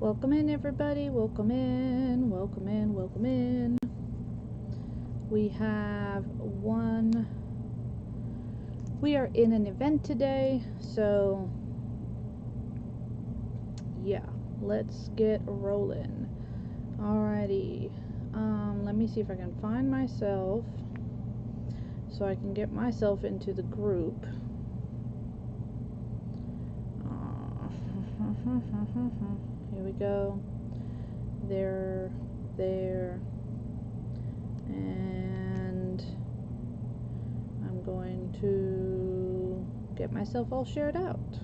Welcome in, everybody. Welcome in. Welcome in. Welcome in. We have one. We are in an event today, so yeah, let's get rolling. Alrighty. Let me see if I can find myself so I can get myself into the group. Here we go. There, and I'm going to get myself all shared out.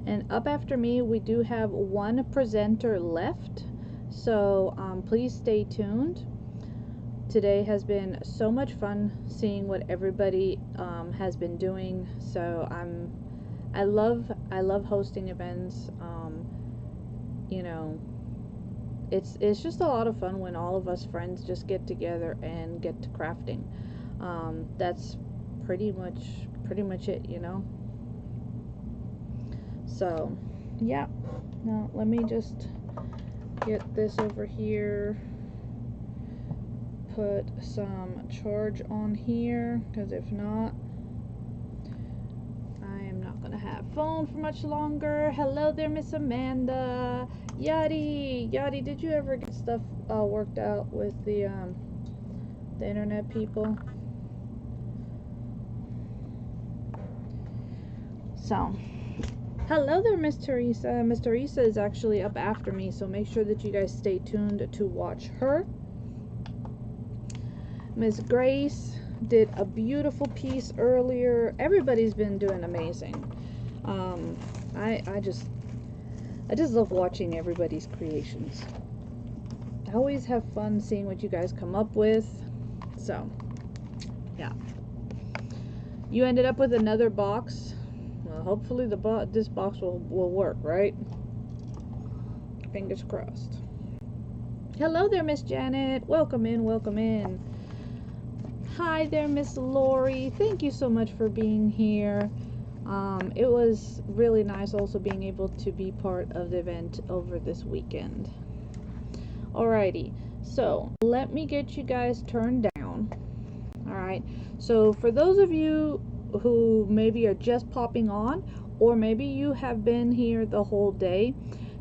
And up after me, we do have one presenter left, so please stay tuned. Today has been so much fun seeing what everybody has been doing. So I love hosting events. You know, it's just a lot of fun when all of us friends just get together and get to crafting. That's pretty much it, you know. So yeah, now let me just get this over here, put some charge on here, because if not, I am not gonna have phone for much longer. Hello there, Miss Amanda. Yadi, did you ever get stuff worked out with the internet people? So, hello there, Miss Teresa. Miss Teresa is actually up after me, so make sure that you guys stay tuned to watch her. Miss Grace did a beautiful piece earlier. Everybody's been doing amazing. I just love watching everybody's creations. I always have fun seeing what you guys come up with. So, yeah. You ended up with another box. Well, hopefully this box will work, right? Fingers crossed. Hello there, Miss Janet. Welcome in, welcome in. Hi there, Miss Lori. Thank you so much for being here. It was really nice also being able to be part of the event over this weekend. Alrighty, so let me get you guys turned down. Alright, so for those of you who maybe are just popping on, or maybe you have been here the whole day,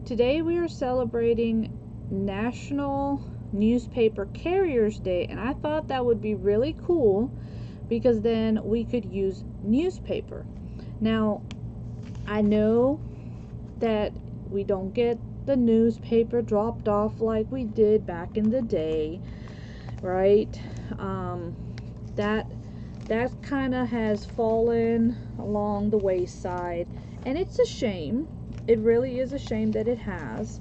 today we are celebrating National Newspaper Carriers Day, and I thought that would be really cool because then we could use newspaper. Now, I know that we don't get the newspaper dropped off like we did back in the day, right? That kind of has fallen along the wayside, and it's a shame. It really is a shame that it has.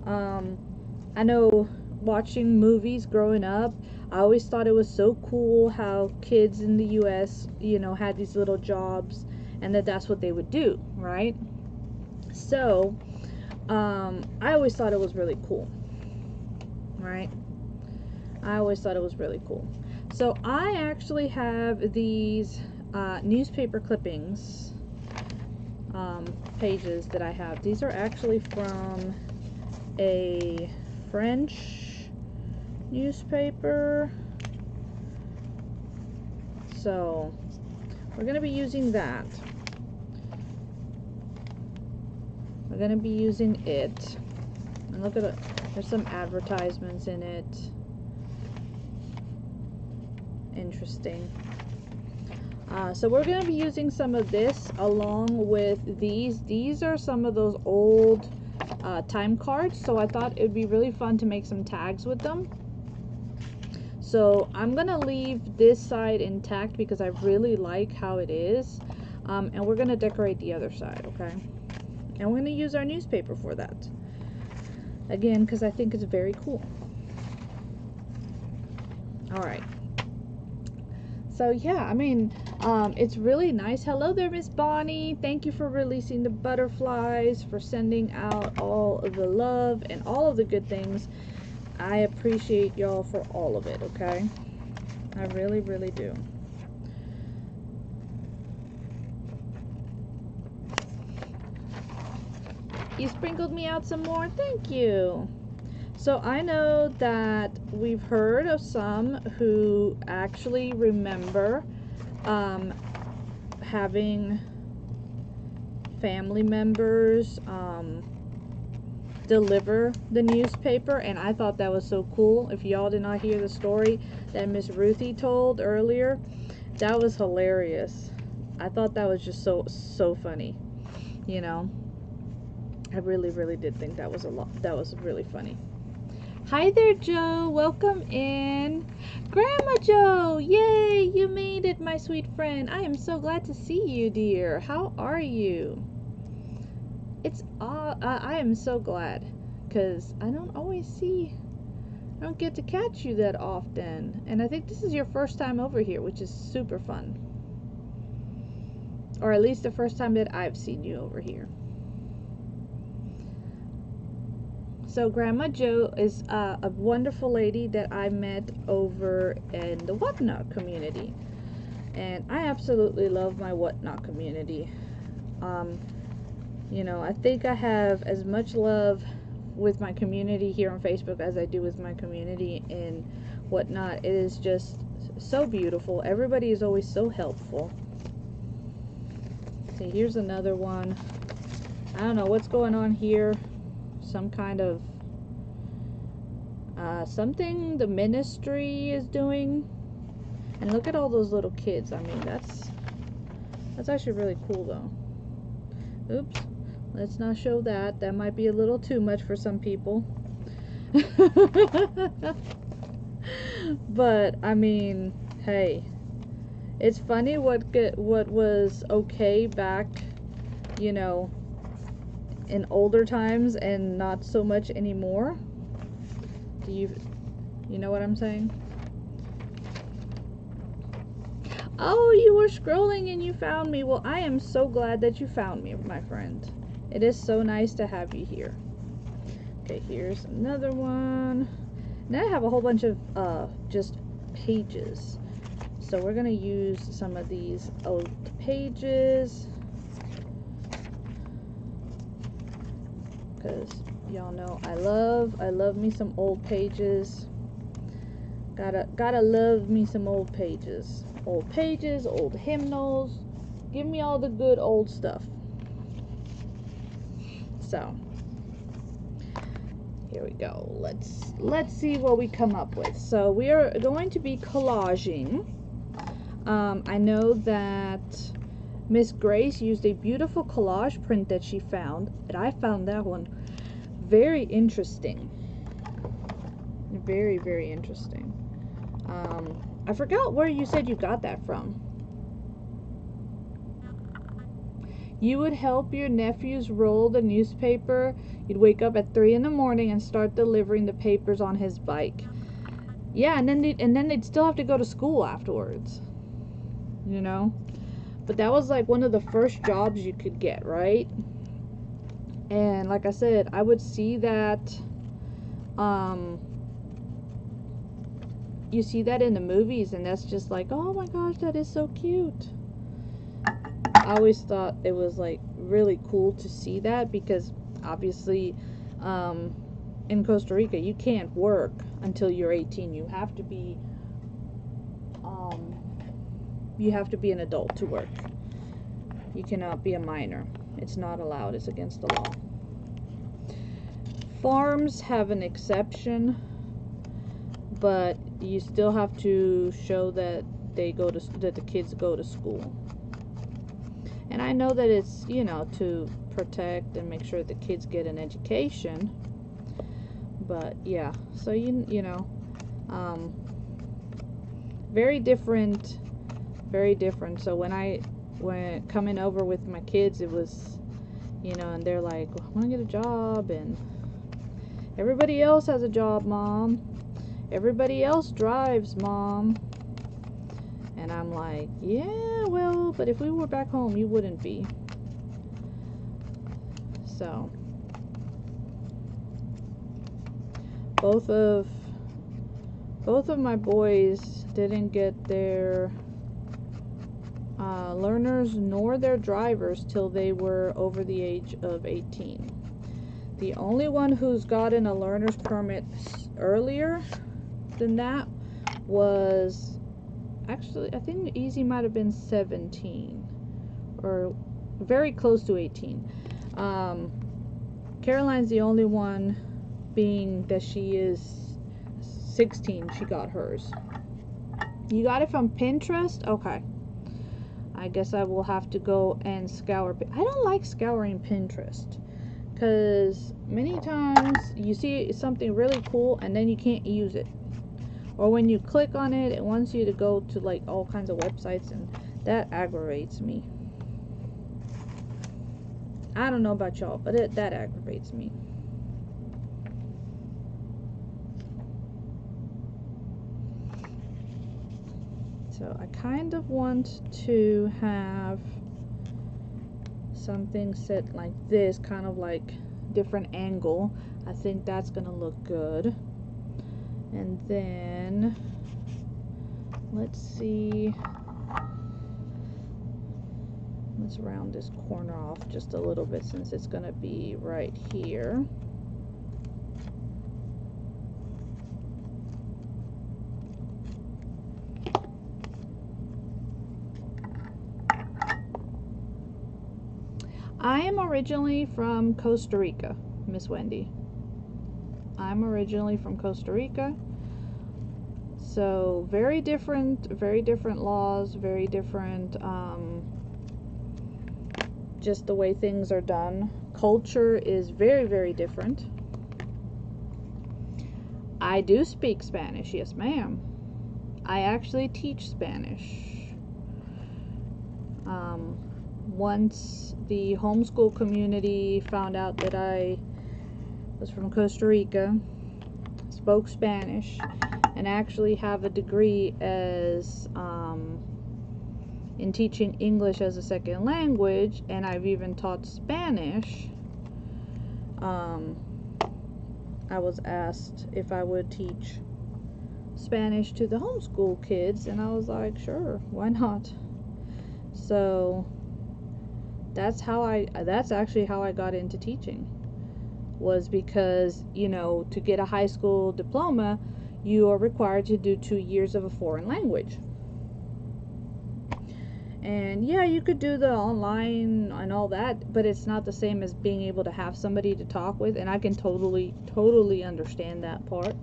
I know watching movies growing up, I always thought it was so cool how kids in the US, you know, had these little jobs and that's what they would do, right? So, I always thought it was really cool, right? I always thought it was really cool. So I actually have these newspaper clippings pages that I have. These are actually from a French newspaper. So we're going to be using that. We're going to be using it. And look at it. There's some advertisements in it. Interesting. So we're going to be using some of this along with these. These are some of those old time cards, so I thought it would be really fun to make some tags with them. So I'm going to leave this side intact because I really like how it is. And we're going to decorate the other side, okay? And we're going to use our newspaper for that. Again, because I think it's very cool. Alright. So yeah, I mean, it's really nice. Hello there, Miss Bonnie. Thank you for releasing the butterflies, for sending out all of the love and all of the good things. I appreciate y'all for all of it, okay? I really, really do. You sprinkled me out some more. Thank you. So I know that we've heard of some who actually remember having family members deliver the newspaper, and I thought that was so cool. If y'all did not hear the story that Miss Ruthie told earlier, that was hilarious. I thought that was just so funny. You know, I really did think that was really funny. Hi there, Joe. Welcome in. Grandma Joe, yay, you made it, my sweet friend. I am so glad to see you, dear. How are you? I am so glad, because I don't get to catch you that often. And I think this is your first time over here, which is super fun. Or at least the first time that I've seen you over here. So Grandma Joe is a wonderful lady that I met over in the Whatnot community. And I absolutely love my Whatnot community. You know, I think I have as much love with my community here on Facebook as I do with my community in Whatnot. It is just so beautiful. Everybody is always so helpful. See, here's another one. I don't know what's going on here. Some kind of something the ministry is doing. And look at all those little kids. I mean, that's actually really cool though. Oops. Let's not show that. That might be a little too much for some people. But I mean, hey, it's funny what was okay back, you know, in older times and not so much anymore. Do you know what I'm saying? Oh, you were scrolling and you found me. Well, I am so glad that you found me, my friend. It is so nice to have you here. Okay, here's another one. Now I have a whole bunch of just pages. So we're gonna use some of these old pages, because y'all know I love me some old pages. Gotta love me some old pages. Old pages, old hymnals. Give me all the good old stuff. So here we go. Let's see what we come up with. So we are going to be collaging. I know that Miss Grace used a beautiful collage print that she found, and I found that one very interesting. Very interesting. I forgot where you said you got that from. You would help your nephews roll the newspaper. You'd wake up at 3 in the morning and start delivering the papers on his bike. Yeah, and then they'd still have to go to school afterwards. You know? But that was like one of the first jobs you could get, right? And like I said, I would see that you see that in the movies, and that's just like, oh my gosh, that is so cute. I always thought it was like really cool to see that, because obviously in Costa Rica you can't work until you're 18. You have to be an adult to work. You cannot be a minor. It's not allowed. It's against the law. Farms have an exception, but you still have to show that that the kids go to school. And I know that it's, you know, to protect and make sure the kids get an education. But yeah, so you know, very different. So when coming over with my kids, it was, you know, and they're like, well, I want to get a job, and everybody else has a job, Mom. Everybody else drives, Mom. And I'm like, yeah, well, but if we were back home, you wouldn't be. So both of my boys didn't get their learners nor their drivers till they were over the age of 18. The only one who's gotten a learner's permit earlier than that was, actually, I think Easy might have been 17 or very close to 18. Caroline's the only one, being that she is 16, she got hers. You got it from Pinterest? Okay. I guess I will have to go and scour. I don't like scouring Pinterest, because many times you see something really cool and then you can't use it. Or when you click on it, it wants you to go to like all kinds of websites, and that aggravates me. I don't know about y'all, but that aggravates me. So I kind of want to have something set like this, kind of like different angle. I think that's gonna look good. And then let's see, let's round this corner off just a little bit, since it's gonna be right here. I am originally from Costa Rica, Miss Wendy. I'm originally from Costa Rica. So very different laws, very different, just the way things are done. Culture is very, very different. I do speak Spanish, yes ma'am. I actually teach Spanish. Once the homeschool community found out that I was from Costa Rica, spoke Spanish, and actually have a degree as in teaching English as a second language, and I've even taught Spanish, I was asked if I would teach Spanish to the homeschool kids, and I was like, sure, why not? So that's actually how I got into teaching, was because, you know, to get a high school diploma, you are required to do 2 years of a foreign language. And yeah, you could do the online and all that, but it's not the same as being able to have somebody to talk with, and I can totally understand that part.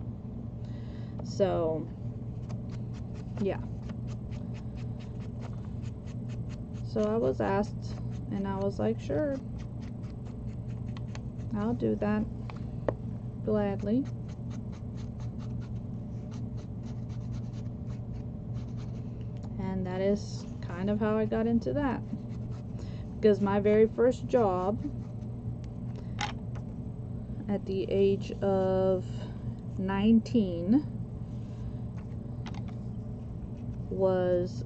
So yeah, so I was asked, and I was like, sure, I'll do that gladly. And that is kind of how I got into that, because my very first job at the age of 19 was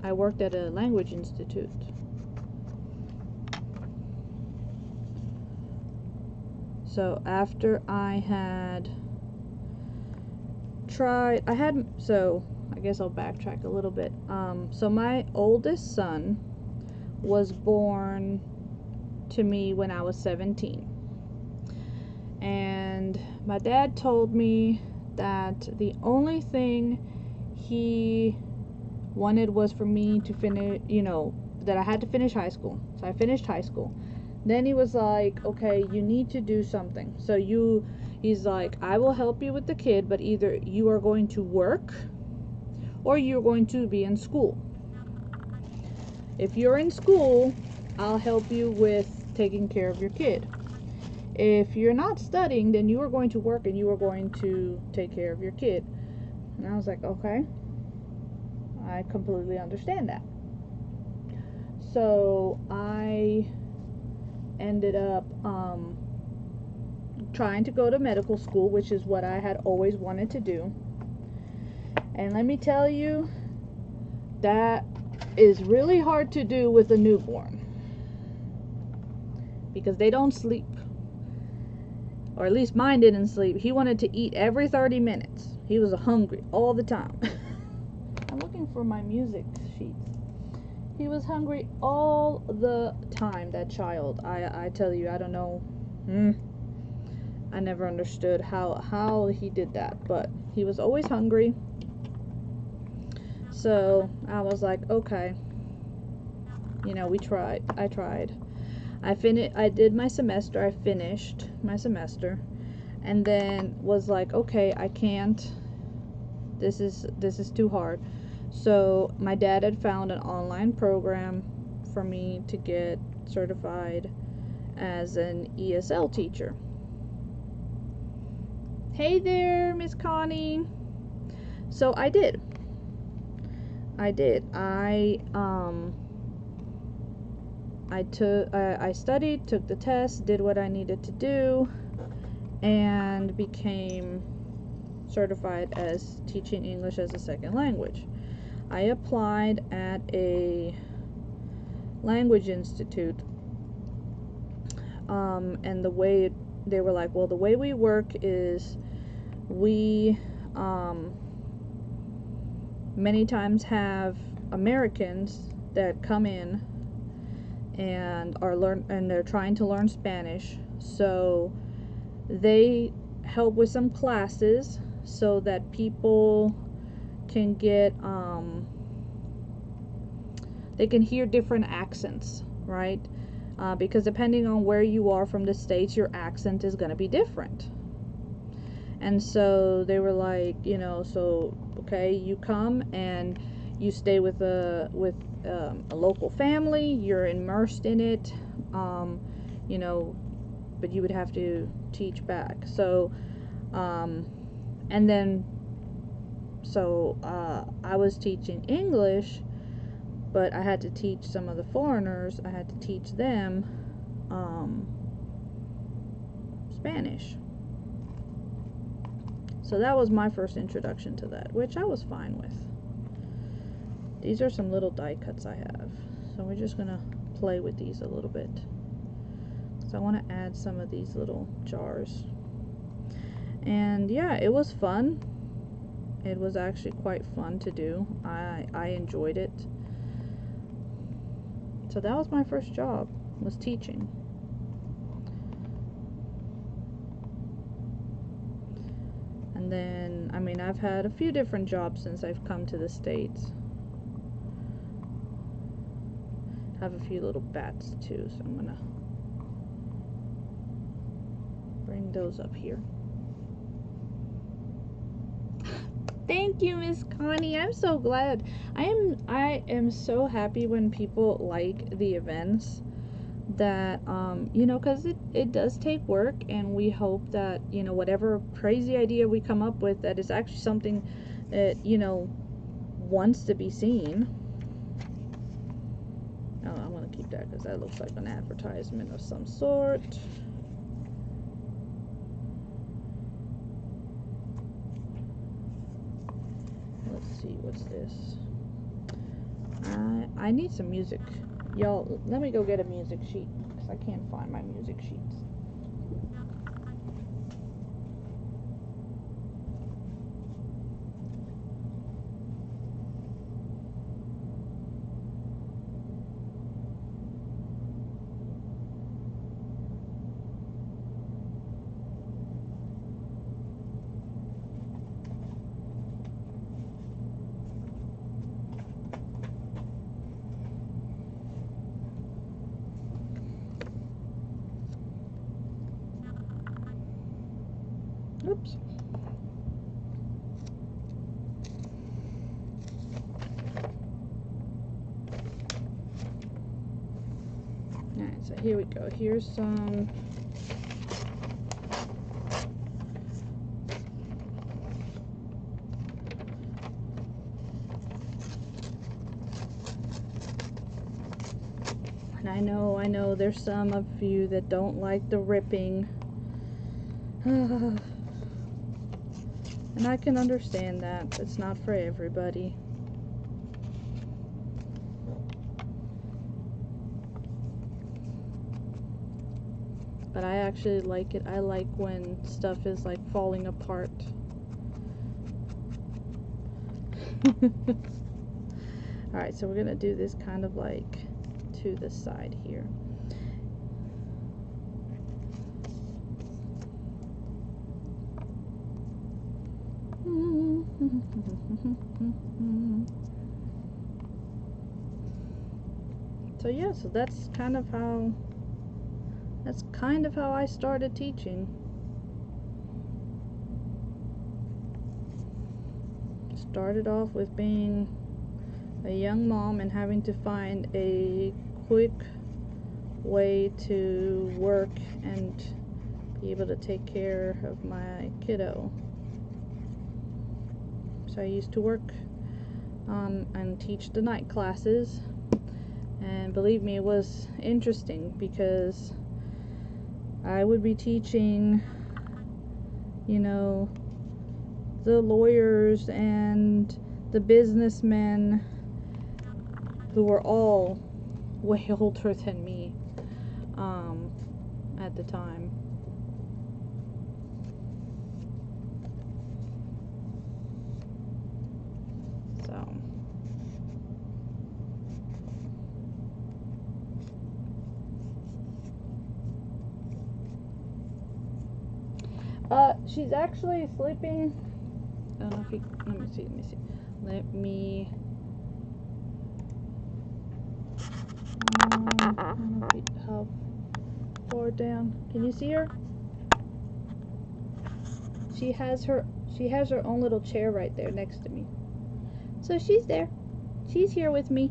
I worked at a language institute. So after I had tried, so I guess I'll backtrack a little bit. So my oldest son was born to me when I was 17. And my dad told me that the only thing he wanted was for me to finish, you know, that I had to finish high school. So I finished high school. Then he was like, okay, you need to do something. So he's like, I will help you with the kid, but either you are going to work or you're going to be in school. If you're in school, I'll help you with taking care of your kid. If you're not studying, then you are going to work and you are going to take care of your kid. And I was like, okay, I completely understand that. So I ended up trying to go to medical school, which is what I had always wanted to do. And let me tell you, that is really hard to do with a newborn, because they don't sleep. Or at least mine didn't sleep. He wanted to eat every 30 minutes. He was hungry all the time. I'm looking for my music sheets. He was hungry all the time, that child. I tell you, I don't know. I never understood how he did that, but he was always hungry. So I was like, okay, you know, we tried. I tried. I did my semester. I finished my semester, and then was like, okay, I can't. This is too hard. So my dad had found an online program for me to get certified as an ESL teacher. Hey there, Miss Connie. So I did. I studied, took the test, did what I needed to do, and became certified as teaching English as a second language. I applied at a language institute, and the way they were like, well, the way we work is we many times have Americans that come in and they're trying to learn Spanish, so they help with some classes so that people can get they can hear different accents, right? Because depending on where you are from the States, your accent is going to be different. And so they were like, you know, so okay, you come and you stay with a local family, you're immersed in it, you know, but you would have to teach back. So and then so I was teaching English, but I had to teach some of the foreigners. I had to teach them Spanish. So that was my first introduction to that, which I was fine with. These are some little die cuts I have, so we're just gonna play with these a little bit. So I want to add some of these little jars. And yeah, it was fun. It was actually quite fun to do. I enjoyed it. So that was my first job, was teaching. And then, I mean, I've had a few different jobs since I've come to the States. I have a few little bats too, so I'm gonna bring those up here. Thank you, Miss Connie. I'm so glad. I am so happy when people like the events that you know, because it does take work, and we hope that, you know, whatever crazy idea we come up with, that is actually something that, you know, wants to be seen. Oh, I'm gonna keep that because that looks like an advertisement of some sort. Let's see, what's this? I need some music. Y'all, let me go get a music sheet because I can't find my music sheets. Oops. Alright, so here we go. Here's some and I know there's some of you that don't like the ripping. And I can understand that. It's not for everybody. But I actually like it. I like when stuff is like falling apart. Alright, so we're gonna do this kind of like to the side here. So yeah, so that's kind of how I started teaching. Started off with being a young mom and having to find a quick way to work and be able to take care of my kiddo. So I used to work and teach the night classes, and believe me, it was interesting because I would be teaching, you know, the lawyers and the businessmen who were all way older than me at the time. So she's actually sleeping. I don't know if you, let me see. I don't know how far down. Can you see her? She has her own little chair right there next to me. So she's there. She's here with me.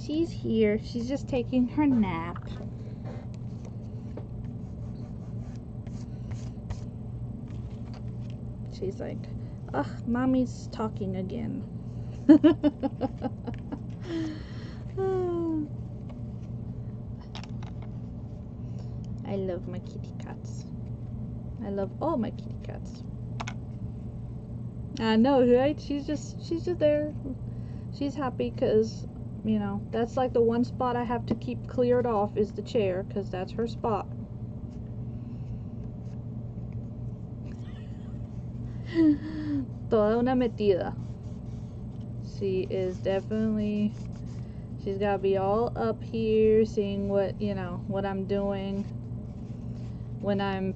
She's here. She's just taking her nap. She's like, ugh, mommy's talking again. I love my kitty cats. I love all my kitty cats. I know, right? She's just there. She's happy because, you know, that's like the one spot I have to keep cleared off is the chair, because that's her spot. Toda una metida. She is definitely, she's got to be all up here seeing what, you know, what I'm doing. When I'm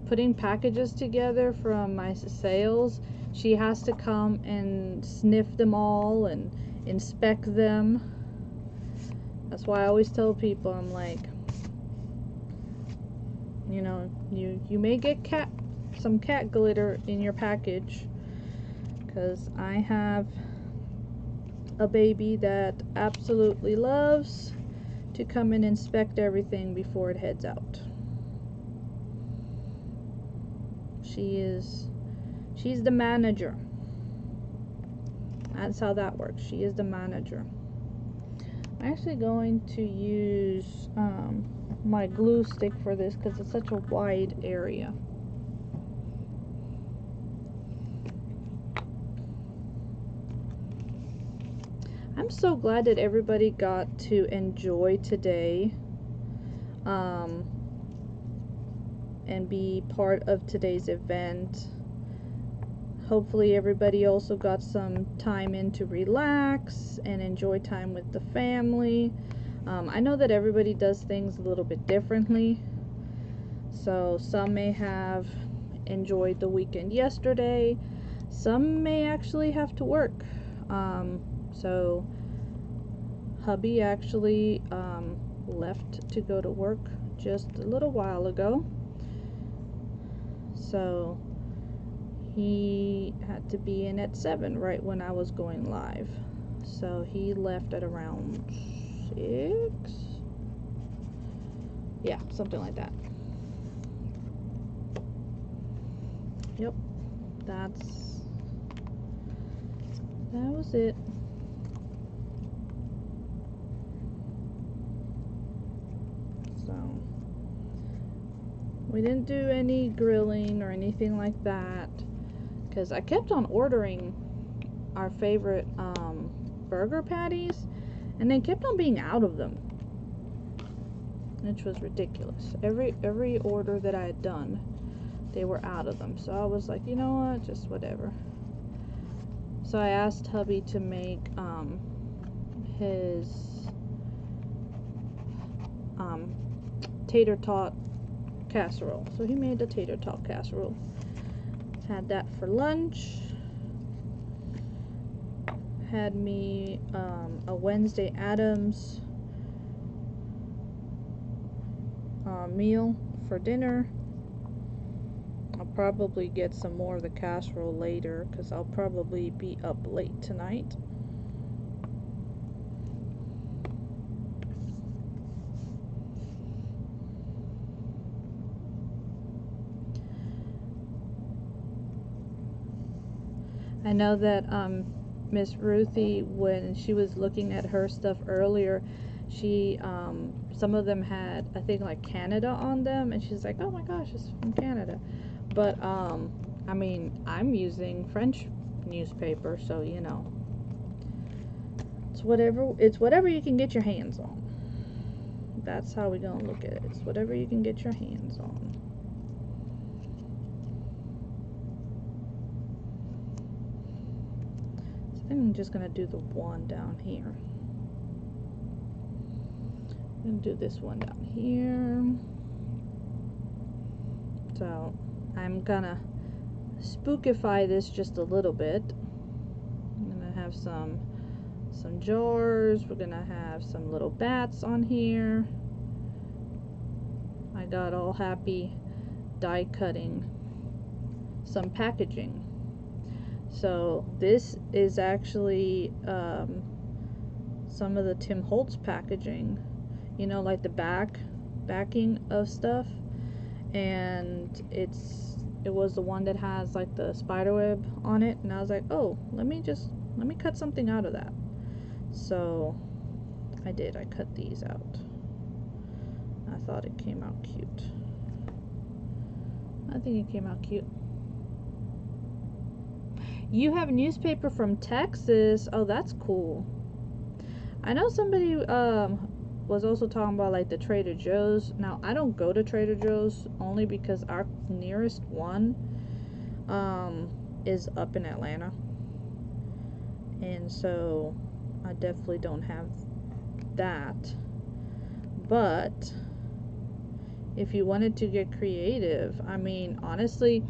putting packages together from my sales, she has to come and sniff them all and inspect them. That's why I always tell people, I'm like, you know, you may get some cat glitter in your package, because I have a baby that absolutely loves to come and inspect everything before it heads out. She's the manager. That's how that works. She is the manager. I'm actually going to use my glue stick for this because it's such a wide area. I'm so glad that everybody got to enjoy today and be part of today's event. Hopefully everybody also got some time in to relax and enjoy time with the family. I know that everybody does things a little bit differently, so some may have enjoyed the weekend yesterday, some may actually have to work. So hubby actually left to go to work just a little while ago, so he had to be in at 7 right when I was going live. So he left at around 6. Yeah, something like that. Yep, that was it. So we didn't do any grilling or anything like that, because I kept on ordering our favorite burger patties, and they kept on being out of them, which was ridiculous. Every order that I had done, they were out of them. So I was like, you know what, just whatever. So I asked hubby to make his tater tot casserole. So he made the tater tot casserole. Had that for lunch. Had me a Wednesday Addams meal for dinner. I'll probably get some more of the casserole later because I'll probably be up late tonight. I know that Miss Ruthie, when she was looking at her stuff earlier, she some of them had, I think, like Canada on them, and she's like, oh my gosh, it's from Canada. But I mean, I'm using French newspaper, so you know, it's whatever you can get your hands on. That's how we're gonna look at it. It's whatever you can get your hands on. I'm just gonna do the one down here. I'm gonna do this one down here. So I'm gonna spookify this just a little bit. I'm gonna have some jars. We're gonna have some little bats on here. I got all happy die cutting some packaging. So this is actually some of the Tim Holtz packaging, you know, like the backing of stuff, and it was the one that has like the spider web on it, and I was like, oh, let me cut something out of that. So I cut these out. I thought it came out cute. I think it came out cute. You have a newspaper from Texas. Oh, that's cool. I know somebody was also talking about like the Trader Joe's. Now, I don't go to Trader Joe's only because our nearest one is up in Atlanta. And so I definitely don't have that. But if you wanted to get creative, I mean, honestly,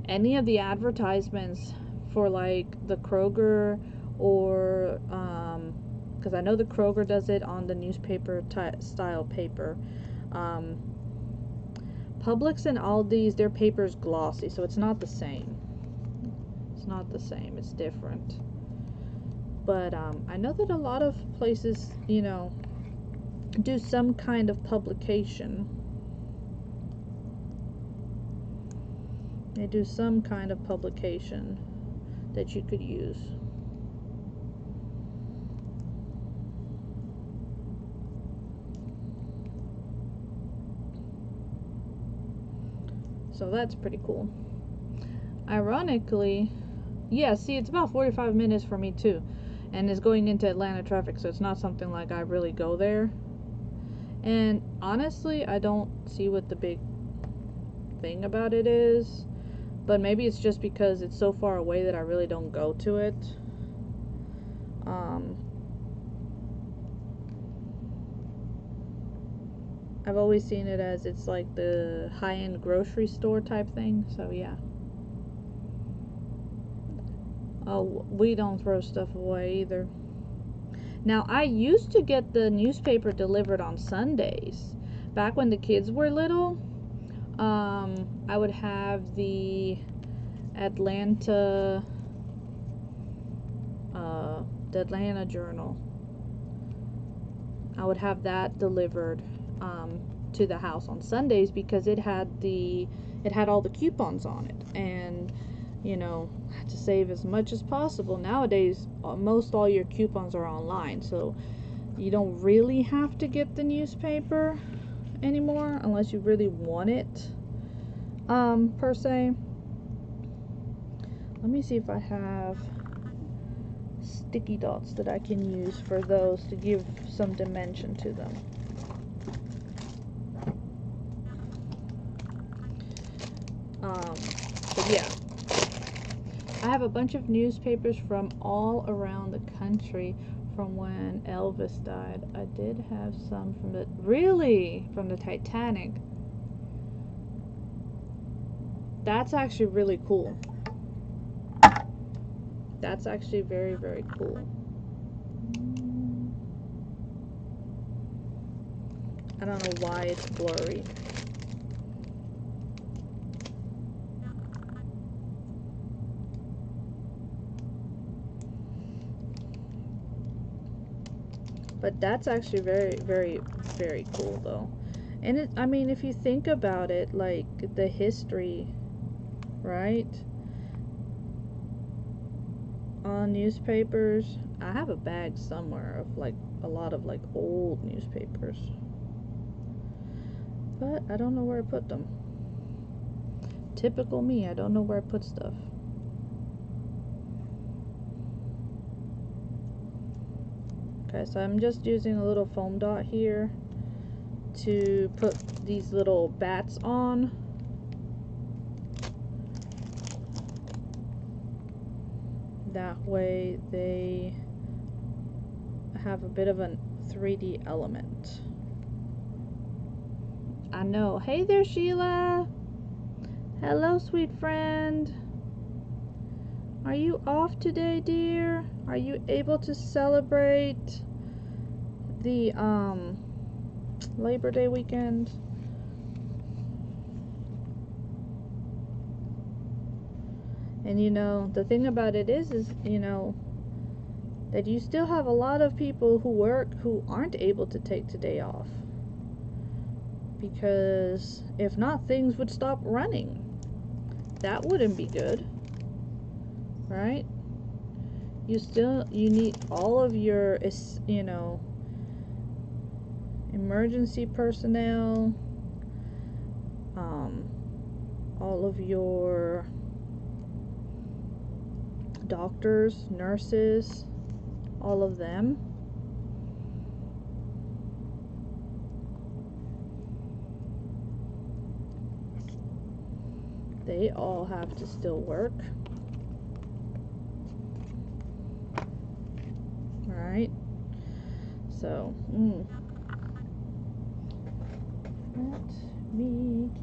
any of the advertisements for like the Kroger or because I know the Kroger does it on the newspaper style paper. Publix and Aldi's, their paper is glossy, so it's not the same. It's not the same. It's different. But I know that a lot of places, you know, do some kind of publication. They do some kind of publication that you could use. So that's pretty cool. Ironically, yeah, see, it's about 45 minutes for me too. And it's going into Atlanta traffic, so it's not something like I really go there. And honestly, I don't see what the big thing about it is. But maybe it's just because it's so far away that I really don't go to it. I've always seen it as it's like the high-end grocery store type thing, so yeah. Oh, we don't throw stuff away either. Now, I used to get the newspaper delivered on Sundays. Back when the kids were little, I would have the Atlanta Journal. I would have that delivered to the house on Sundays because it had all the coupons on it, and you know, to save as much as possible. Nowadays, most all your coupons are online, so you don't really have to get the newspaper anymore unless you really want it, per se. Let me see if I have sticky dots that I can use for those to give some dimension to them. yeah. I have a bunch of newspapers from all around the country from when Elvis died. I did have some from from the Titanic. That's actually really cool. That's actually very, very cool. I don't know why it's blurry. But that's actually very, very, very cool though. And I mean, if you think about it, like the history, right? On newspapers. I have a bag somewhere of like a lot of like old newspapers. But I don't know where I put them. Typical me, I don't know where I put stuff. Okay, so I'm just using a little foam dot here to put these little bats on. That way they have a bit of a 3D element. I know. Hey there, Sheila. Hello, sweet friend. Are you off today, dear? Are you able to celebrate the Labor Day weekend? And you know, the thing about it is you know, that you still have a lot of people who work who aren't able to take today off. Because if not, things would stop running. That wouldn't be good. Right? You need all of your, you know, emergency personnel, all of your doctors, nurses, all of them. They all have to still work. Right? So, let me get.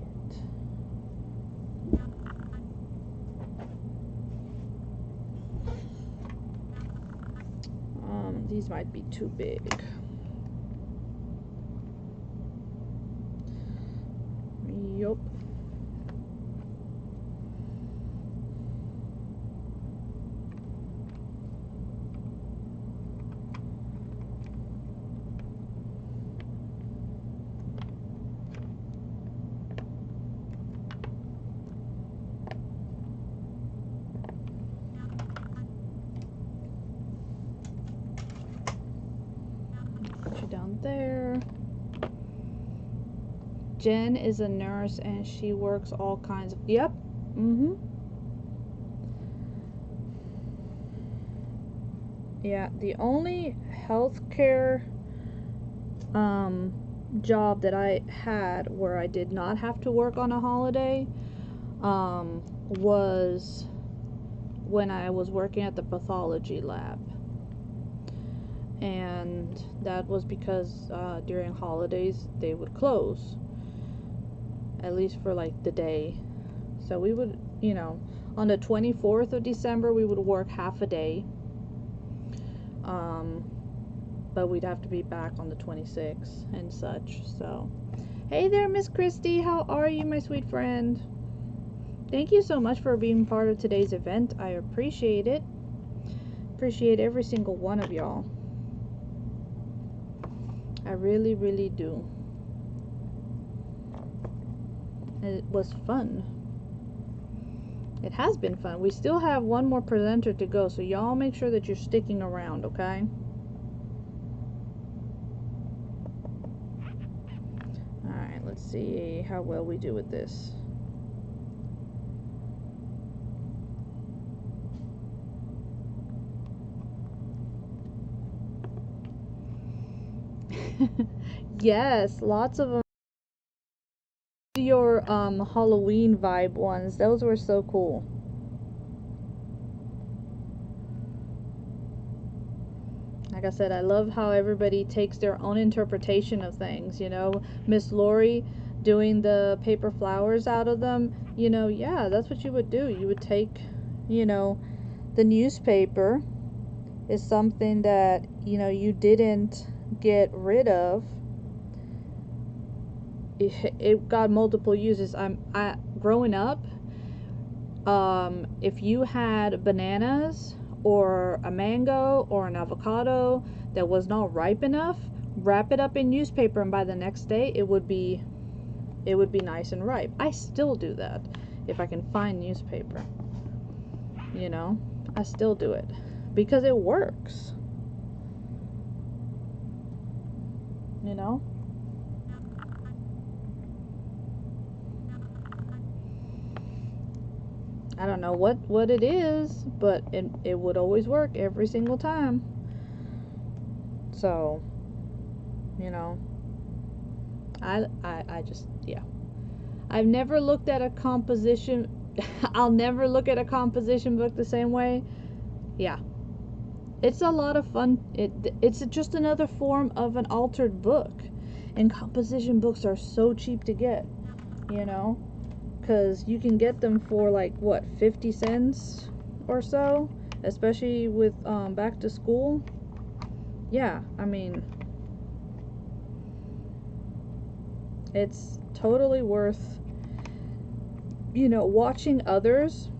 These might be too big. Yup. Put you down there. Jen is a nurse and she works all kinds of. Yep. Yeah, the only healthcare job that I had where I did not have to work on a holiday was when I was working at the pathology lab. And that was because during holidays they would close, at least for like the day. So we would, you know, on the 24th of December we would work half a day, but we'd have to be back on the 26th and such. So hey there, Miss Christy, how are you, my sweet friend? Thank you so much for being part of today's event. I appreciate it. Appreciate every single one of y'all. I really, really do. It was fun. It has been fun. We still have one more presenter to go, so y'all make sure that you're sticking around, okay? Alright, let's see how well we do with this. Yes, lots of them. Your Halloween vibe ones. Those were so cool. Like I said, I love how everybody takes their own interpretation of things, you know. Miss Lori doing the paper flowers out of them, you know, yeah, that's what you would do. You would take, you know, the newspaper is something that, you know, you didn't get rid of. It got multiple uses. Growing up, if you had bananas or a mango or an avocado that was not ripe enough, wrap it up in newspaper, and by the next day it would be nice and ripe. I still do that if I can find newspaper. You know, I still do it because it works. You know? I don't know what it is, but it would always work every single time. So, you know, I just, yeah. I've never looked at a composition I'll never look at a composition book the same way. Yeah. It's a lot of fun. It's just another form of an altered book. And composition books are so cheap to get, you know? Because you can get them for like, what, 50 cents or so? Especially with back to school. Yeah, I mean, it's totally worth, you know, watching others,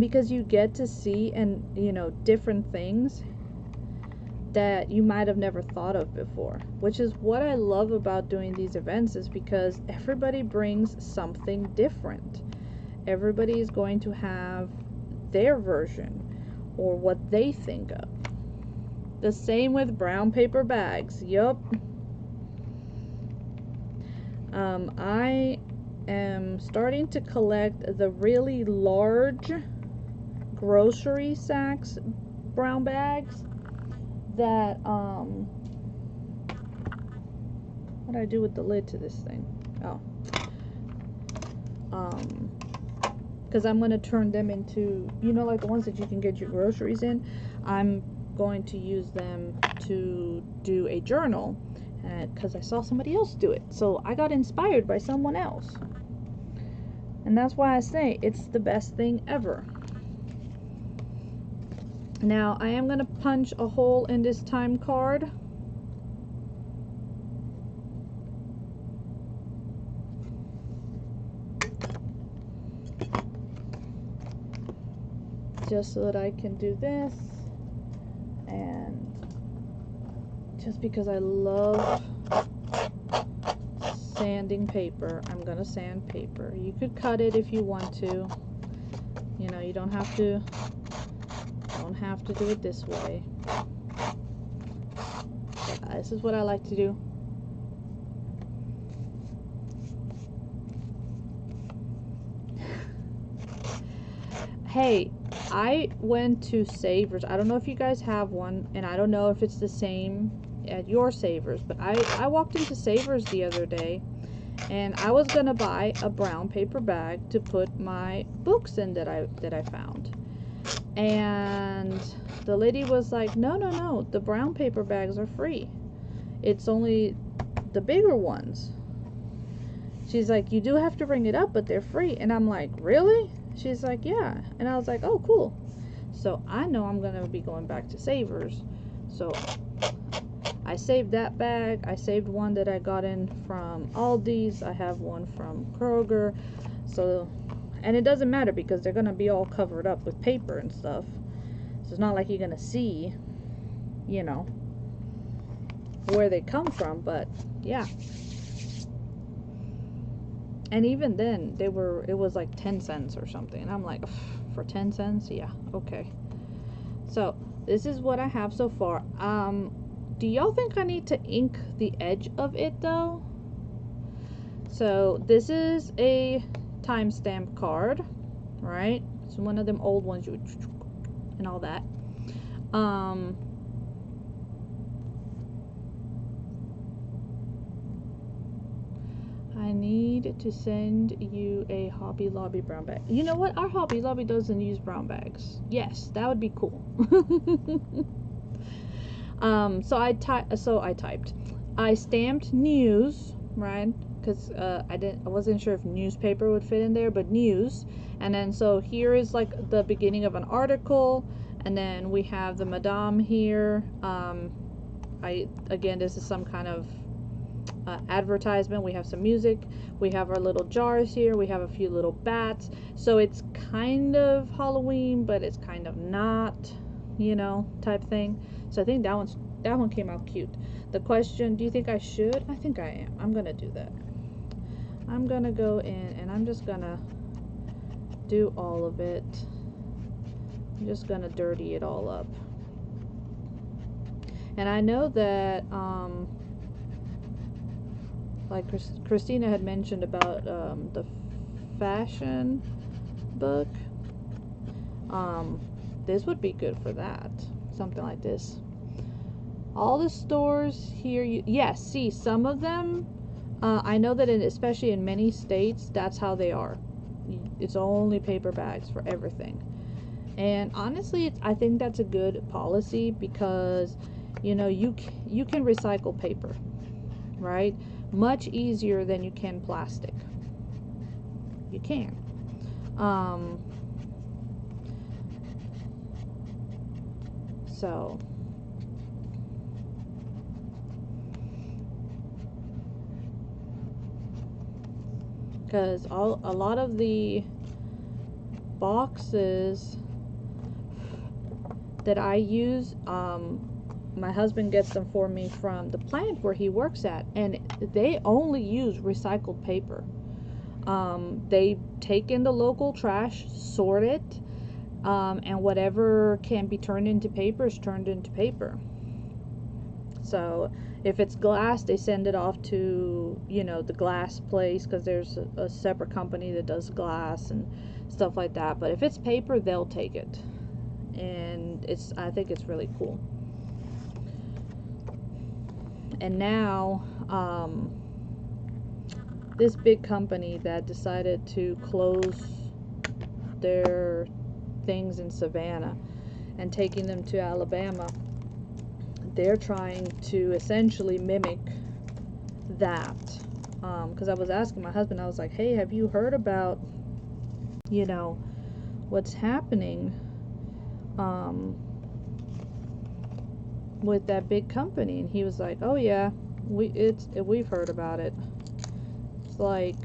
because you get to see, and you know, different things that you might have never thought of before, which is what I love about doing these events, is because everybody brings something different. Everybody is going to have their version or what they think of. The same with brown paper bags. Yup. I am starting to collect the really large grocery sacks brown bags that what do I do with the lid to this thing? Oh, because I'm going to turn them into, you know, like the ones that you can get your groceries in. I'm going to use them to do a journal, because I saw somebody else do it, so I got inspired by someone else, and that's why I say it's the best thing ever. Now I am going to punch a hole in this time card. Just so that I can do this, and just because I love sanding paper, I'm gonna sand paper. You could cut it if you want to. You know, you don't have to do it this way. But this is what I like to do. Hey, I went to Savers. I don't know if you guys have one, and I don't know if it's the same at your Savers, but I walked into Savers the other day, and I was gonna buy a brown paper bag to put my books in that I found. And the lady was like, no, the brown paper bags are free. It's only the bigger ones. She's like, you do have to ring it up, but they're free. And I'm like, really? She's like, yeah. And I was like, oh, cool. So I know I'm going to be going back to Savers. So I saved that bag. I saved one that I got in from Aldi's. I have one from Kroger. So, and it doesn't matter because they're going to be all covered up with paper and stuff. So it's not like you're going to see, you know, where they come from. But yeah. And even then, it was like 10 cents or something. And I'm like, for 10 cents? Yeah, okay. So, this is what I have so far. Do y'all think I need to ink the edge of it, though? So, this is a timestamp card, right? It's one of them old ones, and all that. I I need to send you a Hobby Lobby brown bag. You know what? Our Hobby Lobby doesn't use brown bags. Yes, that would be cool. So I typed. I stamped news, right? Because I wasn't sure if newspaper would fit in there, but news. And then so here is like the beginning of an article, and then we have the Madame here. Again, this is some kind of advertisement. We have some music. We have our little jars here. We have a few little bats. So it's kind of Halloween, but it's kind of not, type thing. So I think that one came out cute. The question, do you think I should? I think I am. I'm gonna do that. I'm gonna go in and I'm just gonna do all of it. I'm just gonna dirty it all up. And I know that like Christina had mentioned about the fashion book. This would be good for that. Something like this. All the stores here, yes, see, some of them, I know that especially in many states, that's how they are. It's only paper bags for everything. And honestly, I think that's a good policy because, you can recycle paper, right? Much easier than you can plastic. You can. So because a lot of the boxes that I use, my husband gets them for me from the plant where he works at, and they only use recycled paper. They take in the local trash, sort it, and whatever can be turned into paper is turned into paper. So if it's glass, they send it off to, the glass place, because there's a separate company that does glass and stuff like that. But if it's paper, they'll take it. And I think it's really cool. And now, this big company that decided to close their things in Savannah and taking them to Alabama, they're trying to essentially mimic that. Because I was asking my husband, I was like, hey, have you heard about, what's happening with that big company? And he was like, oh yeah, we've heard about it. It's like,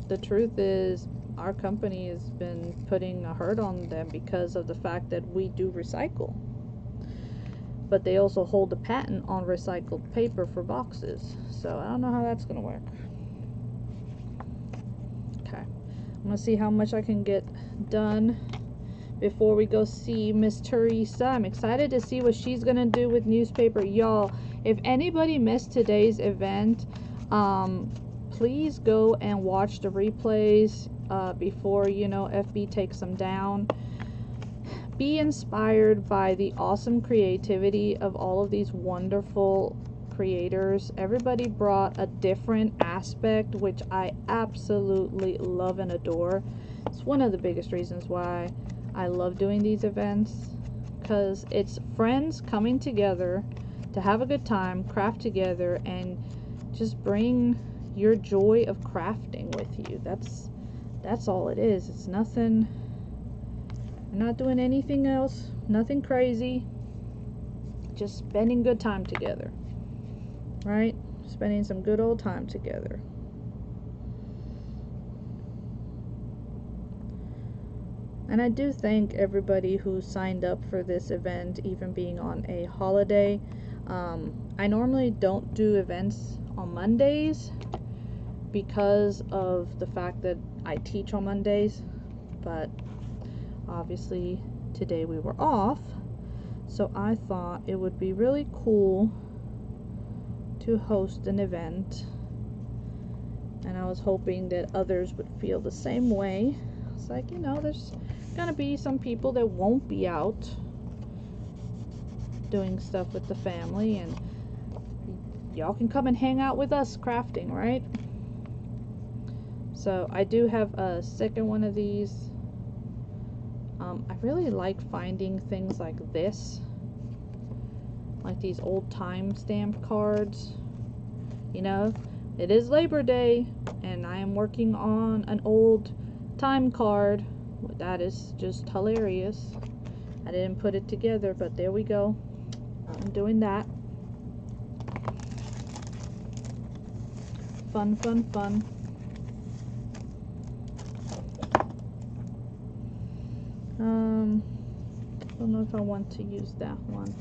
the truth is, our company has been putting a hurt on them because of the fact that we do recycle. But they also hold the patent on recycled paper for boxes. So I don't know how that's going to work. Okay. I'm going to see how much I can get done before we go see Miss Teresa. I'm excited to see what she's going to do with newspaper. Y'all, if anybody missed today's event, please go and watch the replays before, FB takes them down. Be inspired by the awesome creativity of all of these wonderful creators. Everybody brought a different aspect, which I absolutely love and adore. It's one of the biggest reasons why I love doing these events, because it's friends coming together to have a good time, craft together, and just bring your joy of crafting with you. That's all it is. It's nothing. I'm not doing anything else, nothing crazy, just spending good time together, right? Spending some good old time together. And I do thank everybody who signed up for this event, even being on a holiday. I normally don't do events on Mondays because of the fact that I teach on Mondays, but obviously today we were off, so I thought it would be really cool to host an event, and I was hoping that others would feel the same way. It's like, there's gonna be some people that won't be out doing stuff with the family, and y'all can come and hang out with us crafting, right? So I do have a second one of these. I really like finding things like this, like these old time stamped cards. You know, it is Labor Day and I am working on an old time card. That is just hilarious. I didn't put it together, but there we go. I'm doing that. Fun, fun, fun. I don't know if I want to use that one.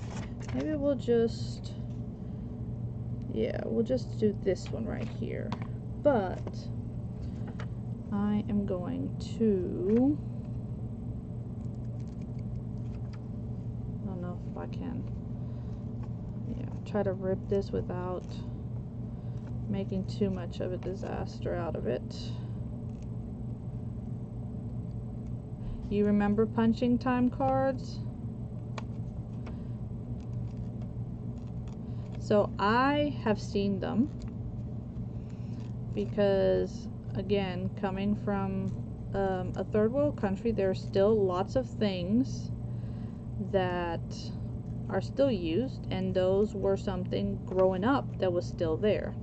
Maybe we'll just, yeah, we'll just do this one right here. But I am going to, I don't know if I can, yeah, try to rip this without making too much of a disaster out of it. You remember punching time cards? So I have seen them because, again, coming from a third world country, there are still lots of things that are still used, and those were something growing up that was still there.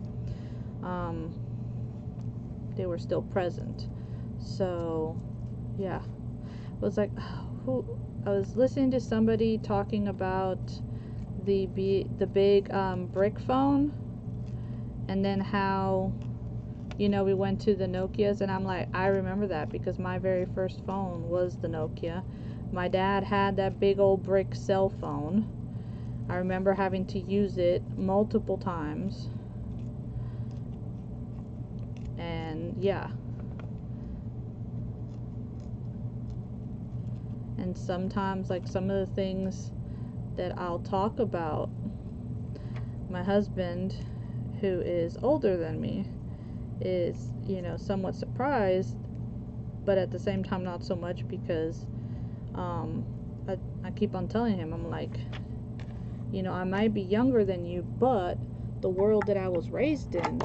They were still present. So yeah, it was like, I was listening to somebody talking about the big brick phone, and then how, you know, we went to the Nokias, and I'm like, I remember that because my very first phone was the Nokia. My dad had that big old brick cell phone. I remember having to use it multiple times. And yeah. And sometimes, like, some of the things that I'll talk about, my husband, who is older than me, is, you know, somewhat surprised, but at the same time not so much, because I keep on telling him, I'm like, you know, I might be younger than you, but the world that I was raised in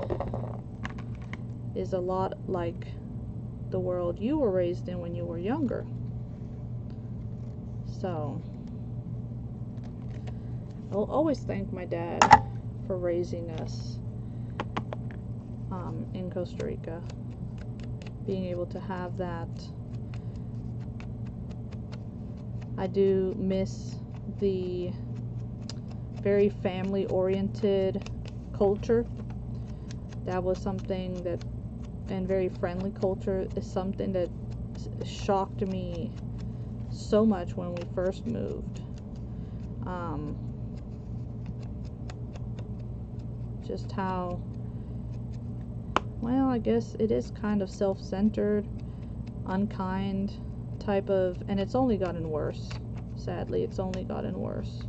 is a lot like the world you were raised in when you were younger. So I'll always thank my dad for raising us in Costa Rica, being able to have that. I do miss the very family-oriented culture. That was something that, and very friendly culture is something that shocked me so much when we first moved. Just how, well, I guess it is kind of self-centered, unkind type of, and it's only gotten worse. Sadly, it's only gotten worse.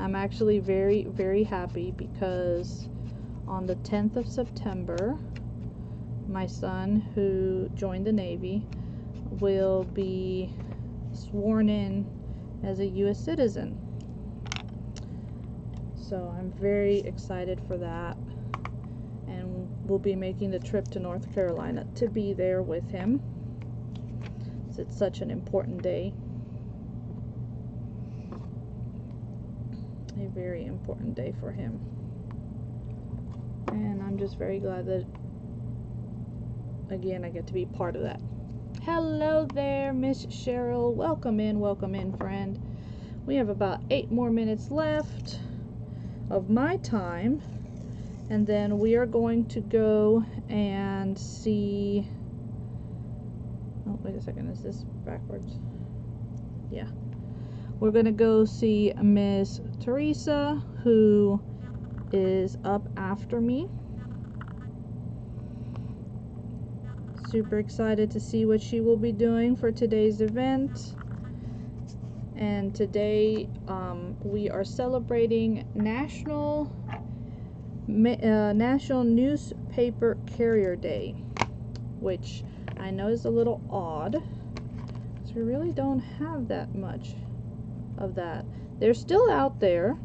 I'm actually very, very happy because on the 10th of September, my son, who joined the Navy, will be sworn in as a U.S. citizen. So I'm very excited for that, and we'll be making the trip to North Carolina to be there with him. It's such an important day. A very important day for him. And I'm just very glad that, again, I get to be part of that. Hello there, Miss Cheryl. Welcome in, friend. We have about 8 more minutes left of my time, and then we are going to go and see, oh, wait a second, is this backwards? Yeah. We're going to go see Miss Teresa, who is up after me. Super excited to see what she will be doing for today's event. And today we are celebrating National Newspaper Carrier Day, which I know is a little odd, because we really don't have that much of that. They're still out there.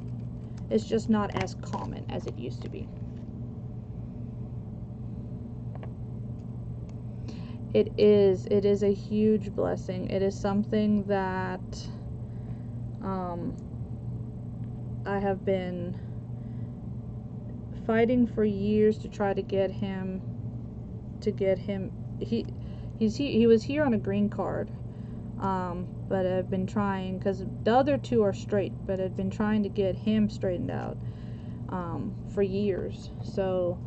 It's just not as common as it used to be. It is a huge blessing. It is something that I have been fighting for years to try to get him he was here on a green card, but I've been trying, because the other two are straight, but I've been trying to get him straightened out for years. So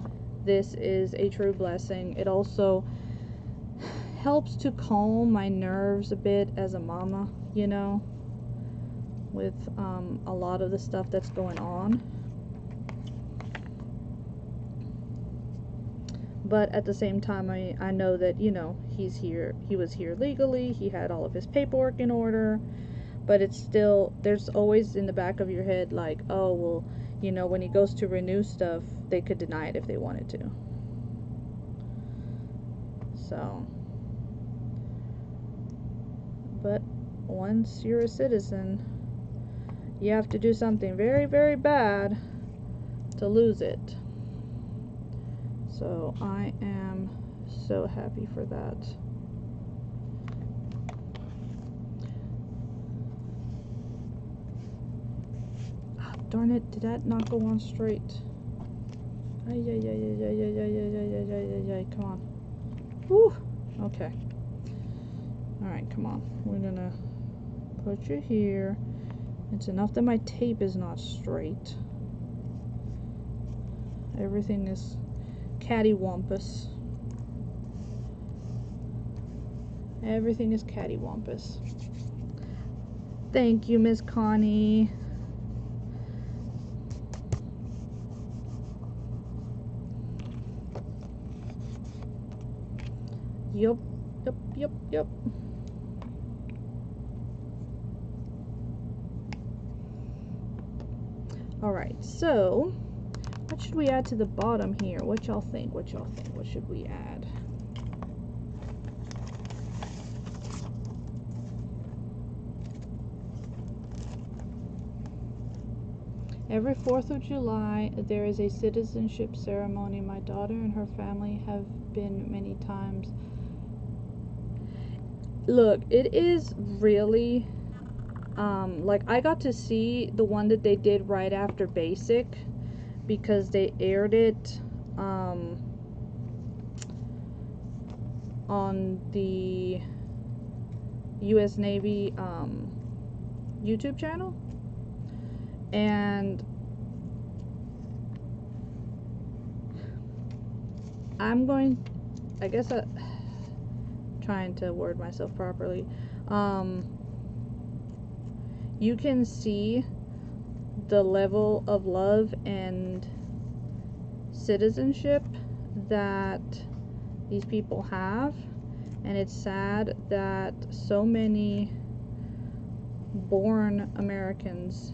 this is a true blessing. It also helps to calm my nerves a bit as a mama, you know, with a lot of the stuff that's going on. But at the same time, I know that, you know, he was here legally, he had all of his paperwork in order, but it's still, there's always in the back of your head, like, oh, well, you know, when he goes to renew stuff, they could deny it if they wanted to. So, but once you're a citizen, you have to do something very, very bad to lose it. So I am so happy for that. Ah, darn it, did that not go on straight? Ay, ay, ay, ay, ay, ay, ay, ay, ay, ay, ay, come on. Whew, okay. Alright, come on. We're gonna put you here. It's enough that my tape is not straight. Everything is cattywampus. Everything is cattywampus. Thank you, Miss Connie. Yup, yup, yup, yup. Alright, so what should we add to the bottom here? What y'all think? What y'all think? What should we add? Every 4th of July, there is a citizenship ceremony. My daughter and her family have been many times. Look, it is really, like, I got to see the one that they did right after basic, because they aired it on the U.S. Navy YouTube channel, and I'm going, I guess, trying to word myself properly. You can see the level of love and citizenship that these people have, and it's sad that so many born Americans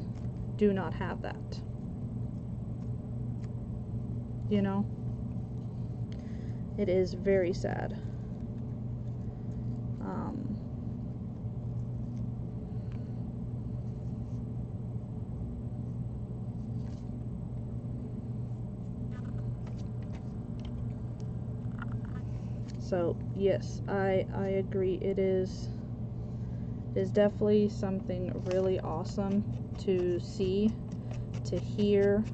do not have that, you know. It is very sad. So yes, I agree. It is definitely something really awesome to see, to hear,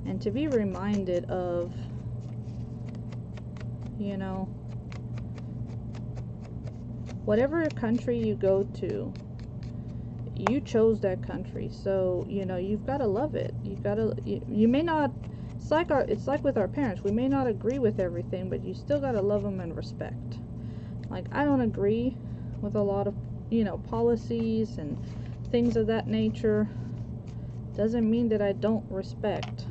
and to be reminded of, you know, whatever country you go to, you chose that country, so, you know, you've got to love it. You've got to, you may not, it's like with our parents, we may not agree with everything, but you still got to love them and respect. Like, I don't agree with a lot of, you know, policies and things of that nature. Doesn't mean that I don't respect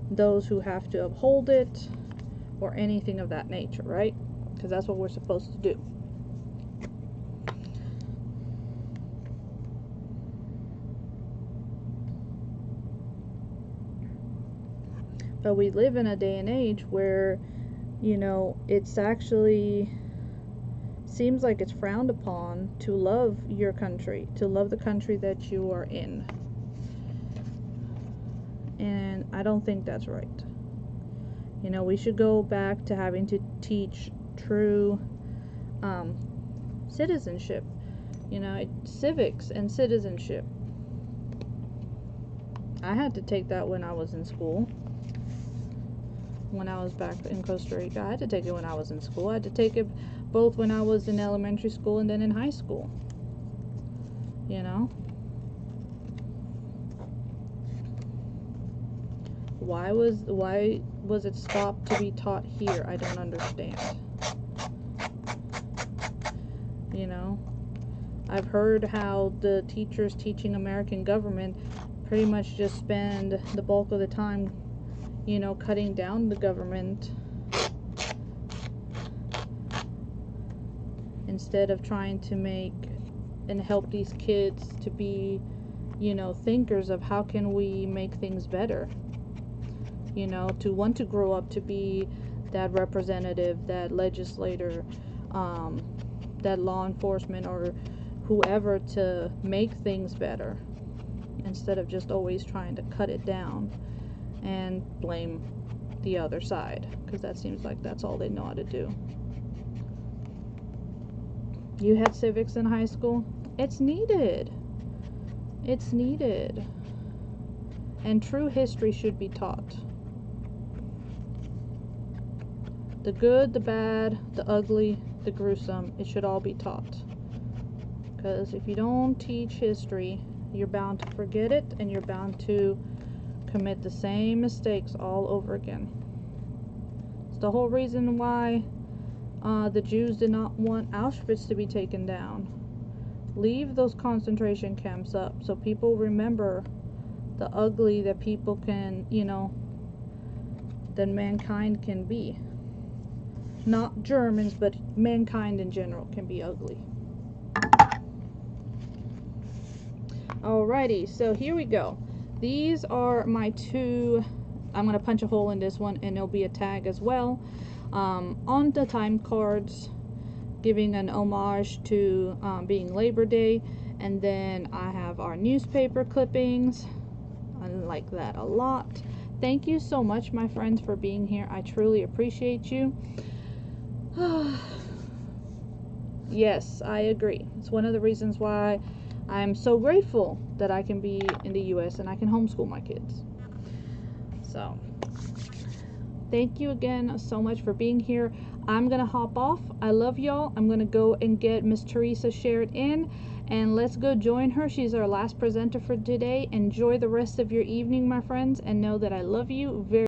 those who have to uphold it or anything of that nature, right? Because that's what we're supposed to do. But we live in a day and age where, you know, it's actually seems like it's frowned upon to love your country, to love the country that you are in. And I don't think that's right. You know, we should go back to having to teach true citizenship, you know, civics and citizenship. I had to take that when I was in school. When I was back in Costa Rica, I had to take it when I was in school. I had to take it both when I was in elementary school and then in high school. You know? Why was it stopped to be taught here? I don't understand. You know? I've heard how the teachers teaching American government pretty much just spend the bulk of the time, you know, cutting down the government instead of trying to make and help these kids to be, you know, thinkers of how can we make things better. You know, to want to grow up to be that representative, that legislator, that law enforcement or whoever, to make things better instead of just always trying to cut it down and blame the other side, because that seems like that's all they know how to do. You had civics in high school? It's needed. It's needed. And true history should be taught. The good, the bad, the ugly, the gruesome, it should all be taught. Because if you don't teach history, you're bound to forget it, and you're bound to commit the same mistakes all over again. It's the whole reason why the Jews did not want Auschwitz to be taken down. Leave those concentration camps up so people remember the ugly that people can, you know, that mankind can be. Not Germans, but mankind in general can be ugly. Alrighty, so here we go. These are my two. I'm going to punch a hole in this one and it'll be a tag as well. On the time cards, giving an homage to being Labor Day. And then I have our newspaper clippings. I like that a lot. Thank you so much, my friends, for being here. I truly appreciate you. Yes, I agree. It's one of the reasons why I'm so grateful that I can be in the US and I can homeschool my kids. So, thank you again so much for being here. I'm gonna hop off. I love y'all. I'm gonna go and get Miss Teresa shared in, and let's go join her. She's our last presenter for today. Enjoy the rest of your evening, my friends, and know that I love you very